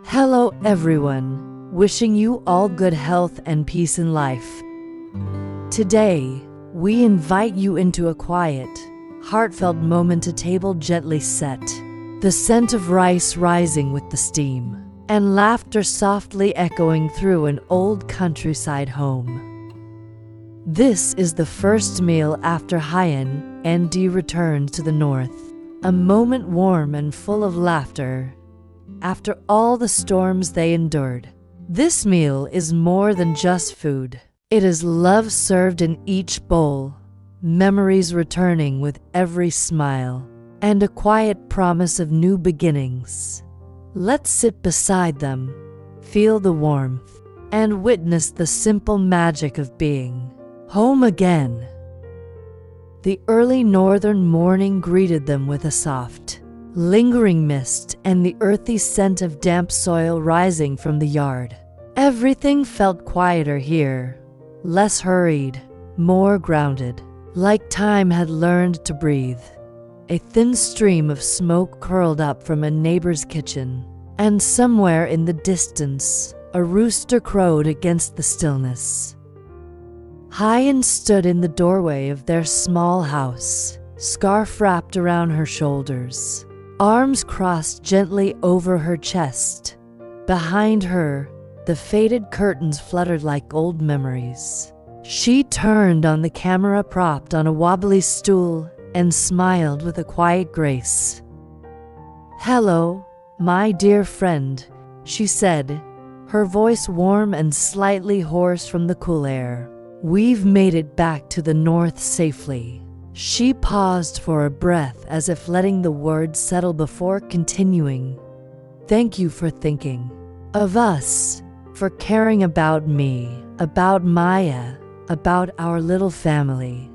Hello everyone, wishing you all good health and peace in life. Today, we invite you into a quiet, heartfelt moment, a table gently set, the scent of rice rising with the steam, and laughter softly echoing through an old countryside home. This is the first meal after Huyen and returned to the north, a moment warm and full of laughter. After all the storms they endured, this meal is more than just food. It is love served in each bowl, memories returning with every smile, and a quiet promise of new beginnings. Let's sit beside them, feel the warmth, and witness the simple magic of being home again. The early northern morning greeted them with a soft, lingering mist and the earthy scent of damp soil rising from the yard. Everything felt quieter here, less hurried, more grounded, like time had learned to breathe. A thin stream of smoke curled up from a neighbor's kitchen, and somewhere in the distance, a rooster crowed against the stillness. Huyen stood in the doorway of their small house, scarf wrapped around her shoulders, arms crossed gently over her chest. Behind her, the faded curtains fluttered like old memories. She turned on the camera propped on a wobbly stool and smiled with a quiet grace. "Hello, my dear friend," she said, her voice warm and slightly hoarse from the cool air. "We've made it back to the north safely." She paused for a breath, as if letting the words settle before continuing. "Thank you for thinking of us, for caring about me, about Maya, about our little family."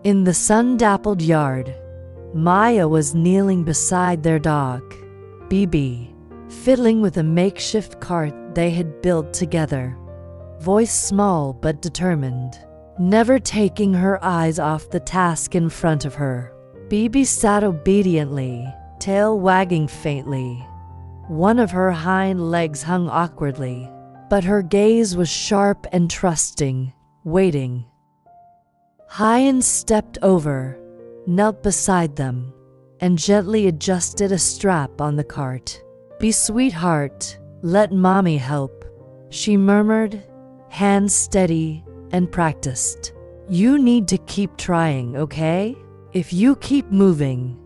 In the sun-dappled yard, Maya was kneeling beside their dog, Bibi, fiddling with a makeshift cart they had built together, voice small but determined, never taking her eyes off the task in front of her. Bibi sat obediently, tail wagging faintly. One of her hind legs hung awkwardly, but her gaze was sharp and trusting, waiting. Huyen stepped over, knelt beside them, and gently adjusted a strap on the cart. "Be sweetheart, let mommy help," she murmured, hands steady and practiced. "You need to keep trying, okay? If you keep moving,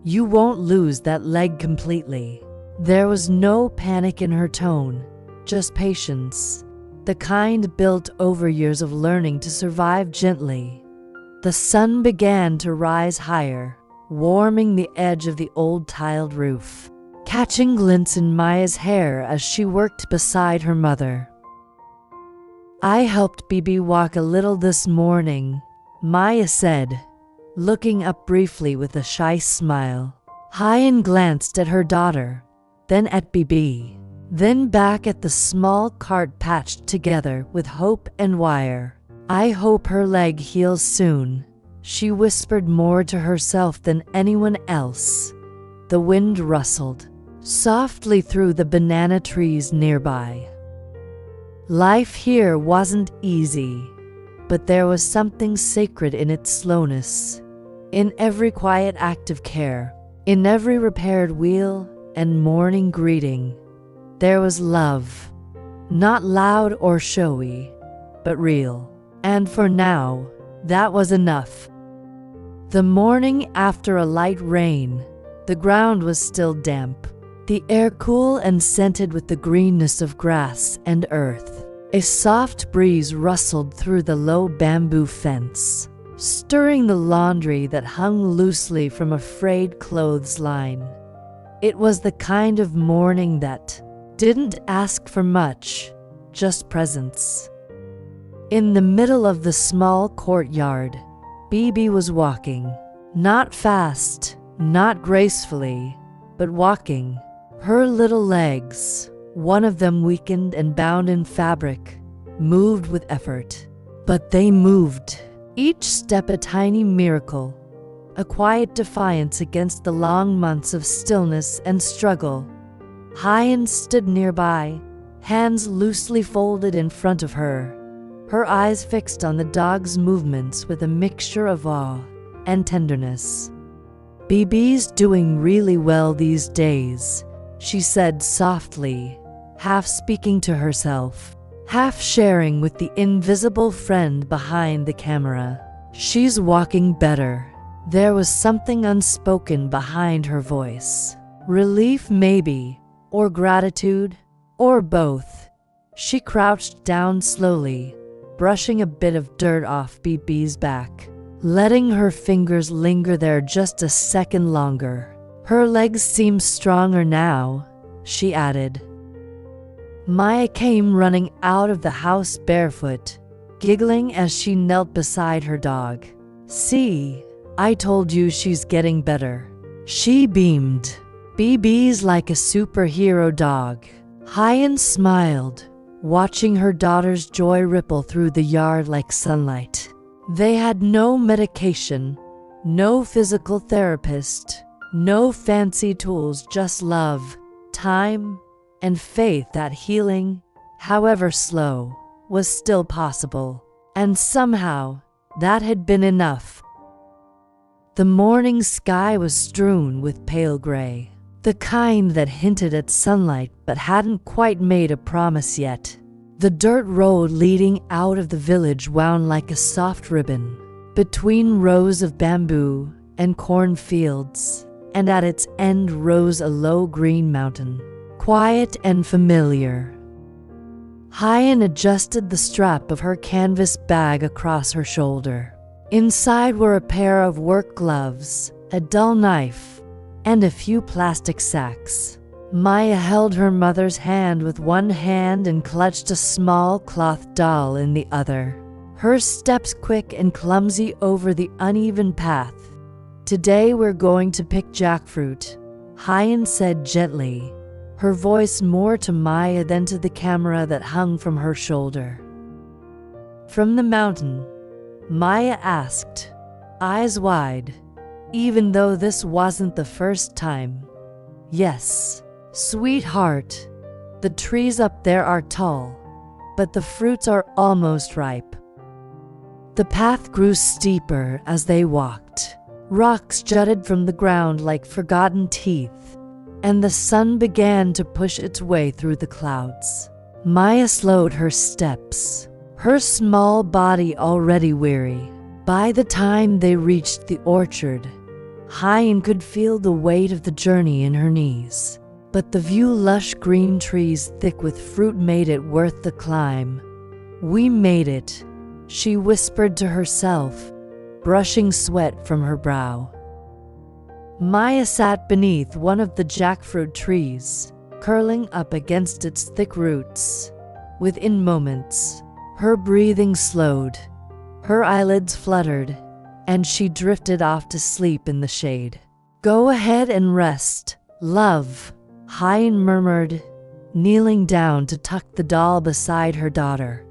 you won't lose that leg completely." There was no panic in her tone, just patience, the kind built over years of learning to survive gently. The sun began to rise higher, warming the edge of the old tiled roof, catching glints in Maya's hair as she worked beside her mother. "I helped Bibi walk a little this morning," Maya said, looking up briefly with a shy smile. Huyen glanced at her daughter, then at Bibi, then back at the small cart patched together with hope and wire. "I hope her leg heals soon," she whispered more to herself than anyone else. The wind rustled softly through the banana trees nearby. Life here wasn't easy, but there was something sacred in its slowness. In every quiet act of care, in every repaired wheel and morning greeting, there was love. Not loud or showy, but real. And for now, that was enough. The morning after a light rain, the ground was still damp, the air cool and scented with the greenness of grass and earth. A soft breeze rustled through the low bamboo fence, stirring the laundry that hung loosely from a frayed clothesline. It was the kind of morning that didn't ask for much, just presence. In the middle of the small courtyard, Bibi was walking, not fast, not gracefully, but walking. Her little legs, one of them weakened and bound in fabric, moved with effort. But they moved, each step a tiny miracle, a quiet defiance against the long months of stillness and struggle. Huyen stood nearby, hands loosely folded in front of her, her eyes fixed on the dog's movements with a mixture of awe and tenderness. "BB's doing really well these days," she said softly, half speaking to herself, half sharing with the invisible friend behind the camera. "She's walking better." There was something unspoken behind her voice. Relief maybe, or gratitude, or both. She crouched down slowly, brushing a bit of dirt off BB's back, letting her fingers linger there just a second longer. "Her legs seem stronger now," she added. Maya came running out of the house barefoot, giggling as she knelt beside her dog. "See, I told you she's getting better." She beamed. "BB's like a superhero dog." Huyen smiled, watching her daughter's joy ripple through the yard like sunlight. They had no medication, no physical therapist, no fancy tools, just love, time, and faith that healing, however slow, was still possible. And somehow, that had been enough. The morning sky was strewn with pale gray, the kind that hinted at sunlight but hadn't quite made a promise yet. The dirt road leading out of the village wound like a soft ribbon, between rows of bamboo and cornfields, and at its end rose a low green mountain, quiet and familiar. Huyen adjusted the strap of her canvas bag across her shoulder. Inside were a pair of work gloves, a dull knife, and a few plastic sacks. Maya held her mother's hand with one hand and clutched a small cloth doll in the other, her steps quick and clumsy over the uneven path. "Today we're going to pick jackfruit," Huyen said gently, her voice more to Maya than to the camera that hung from her shoulder. "From the mountain?" Maya asked, eyes wide, even though this wasn't the first time. "Yes, sweetheart. The trees up there are tall, but the fruits are almost ripe." The path grew steeper as they walked. Rocks jutted from the ground like forgotten teeth, and the sun began to push its way through the clouds. Maya slowed her steps, her small body already weary. By the time they reached the orchard, Huyen could feel the weight of the journey in her knees, but the view, lush green trees thick with fruit, made it worth the climb. "We made it," she whispered to herself, brushing sweat from her brow. Maya sat beneath one of the jackfruit trees, curling up against its thick roots. Within moments, her breathing slowed, her eyelids fluttered, and she drifted off to sleep in the shade. "Go ahead and rest, love," Huyen murmured, kneeling down to tuck the doll beside her daughter.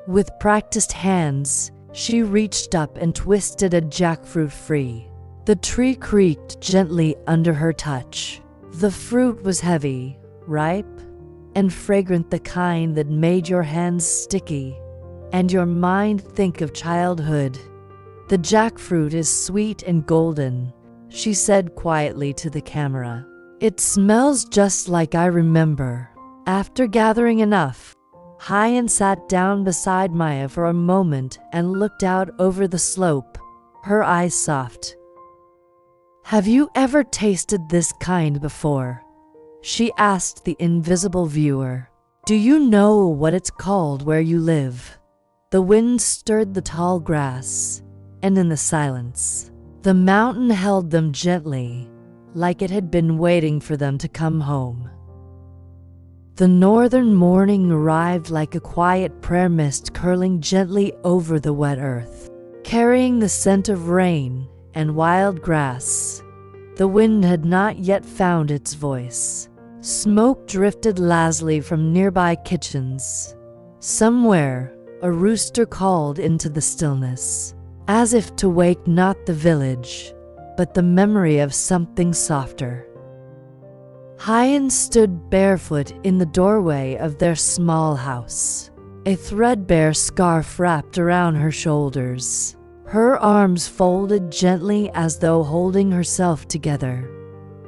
With practiced hands, she reached up and twisted a jackfruit free. The tree creaked gently under her touch. The fruit was heavy, ripe, and fragrant, the kind that made your hands sticky and your mind think of childhood. "The jackfruit is sweet and golden," she said quietly to the camera. "It smells just like I remember." After gathering enough, Huyen sat down beside Maya for a moment and looked out over the slope, her eyes soft. "Have you ever tasted this kind before?" she asked the invisible viewer. "Do you know what it's called where you live?" The wind stirred the tall grass, and in the silence, the mountain held them gently, like it had been waiting for them to come home. The northern morning arrived like a quiet prayer mist, curling gently over the wet earth, carrying the scent of rain and wild grass. The wind had not yet found its voice. Smoke drifted lazily from nearby kitchens. Somewhere, a rooster called into the stillness, as if to wake not the village, but the memory of something softer. Huyen stood barefoot in the doorway of their small house, a threadbare scarf wrapped around her shoulders, her arms folded gently as though holding herself together.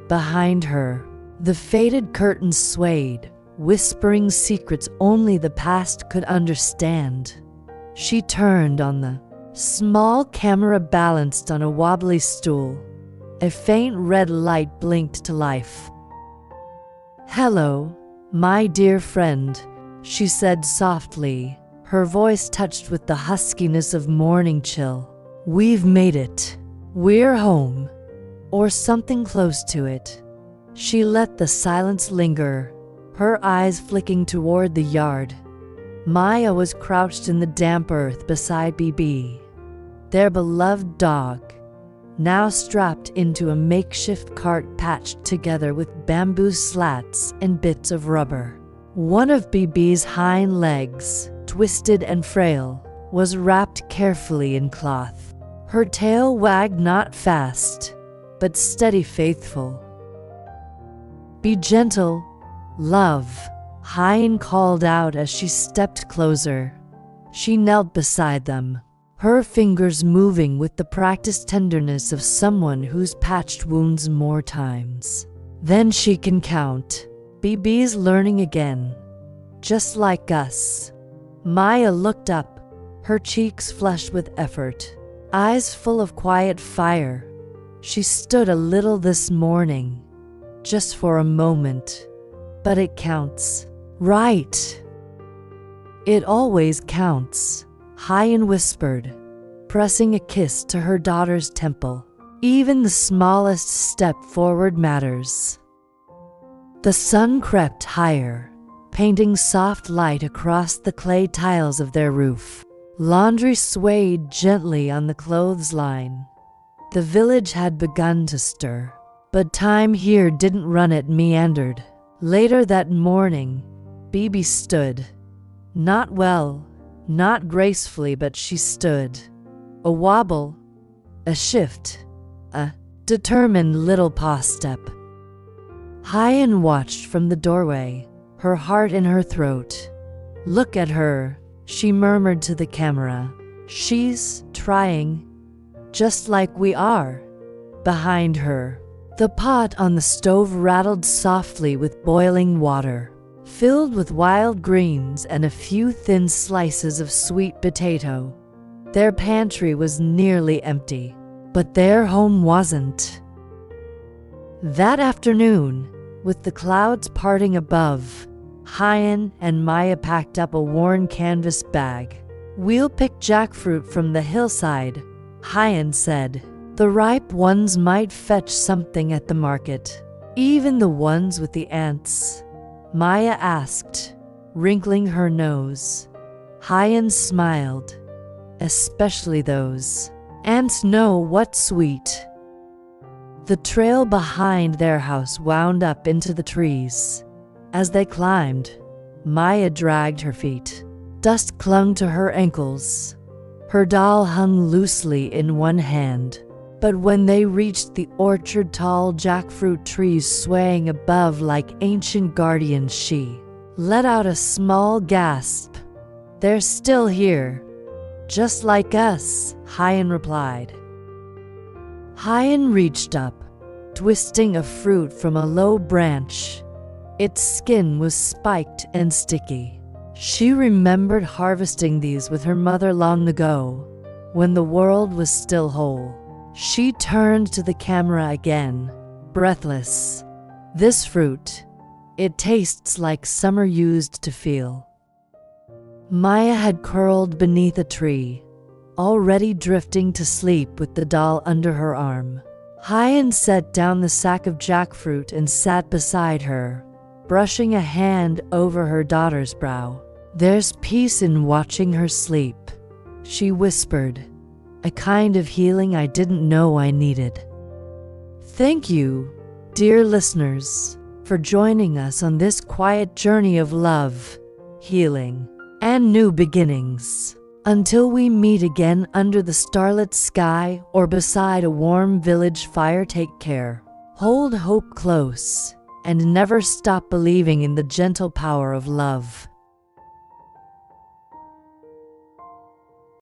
Behind her, the faded curtains swayed, whispering secrets only the past could understand. She turned on the small camera balanced on a wobbly stool. A faint red light blinked to life. "Hello, my dear friend," she said softly, her voice touched with the huskiness of morning chill. "We've made it. We're home. Or something close to it." She let the silence linger, her eyes flicking toward the yard. Maya was crouched in the damp earth beside BB, their beloved dog, now strapped into a makeshift cart patched together with bamboo slats and bits of rubber. One of BB's hind legs, twisted and frail, was wrapped carefully in cloth. Her tail wagged not fast, but steady faithful. "Be gentle, love," Huyen called out as she stepped closer. She knelt beside them, her fingers moving with the practiced tenderness of someone who's patched wounds more times than she can count. "BB's learning again, just like us." Maya looked up, her cheeks flushed with effort, eyes full of quiet fire. "She stood a little this morning, just for a moment, but it counts, right?" "It always counts," Huyen whispered, pressing a kiss to her daughter's temple. "Even the smallest step forward matters." The sun crept higher, painting soft light across the clay tiles of their roof. Laundry swayed gently on the clothesline. The village had begun to stir, but time here didn't run, it meandered. Later that morning, BB stood. Not well, not gracefully, but she stood. A wobble, a shift, a determined little paw step. Huyen watched from the doorway, her heart in her throat. "Look at her," she murmured to the camera. "She's trying, just like we are." Behind her, the pot on the stove rattled softly with boiling water, filled with wild greens and a few thin slices of sweet potato. Their pantry was nearly empty, but their home wasn't. That afternoon, with the clouds parting above, Huyen and Maya packed up a worn canvas bag. "We'll pick jackfruit from the hillside," Huyen said. "The ripe ones might fetch something at the market." "Even the ones with the ants?" Maya asked, wrinkling her nose. Huyen smiled. "Especially those. Ants know what's sweet." The trail behind their house wound up into the trees. As they climbed, Maya dragged her feet. Dust clung to her ankles. Her doll hung loosely in one hand. But when they reached the orchard, tall jackfruit trees swaying above like ancient guardians, she let out a small gasp. "They're still here, just like us," Huyen replied. Huyen reached up, twisting a fruit from a low branch. Its skin was spiked and sticky. She remembered harvesting these with her mother long ago, when the world was still whole. She turned to the camera again, breathless. "This fruit, it tastes like summer used to feel." Maya had curled beneath a tree, already drifting to sleep with the doll under her arm. Huyen set down the sack of jackfruit and sat beside her, brushing a hand over her daughter's brow. "There's peace in watching her sleep," she whispered, "a kind of healing I didn't know I needed." Thank you, dear listeners, for joining us on this quiet journey of love, healing, and new beginnings. Until we meet again under the starlit sky or beside a warm village fire, take care. Hold hope close, and never stop believing in the gentle power of love.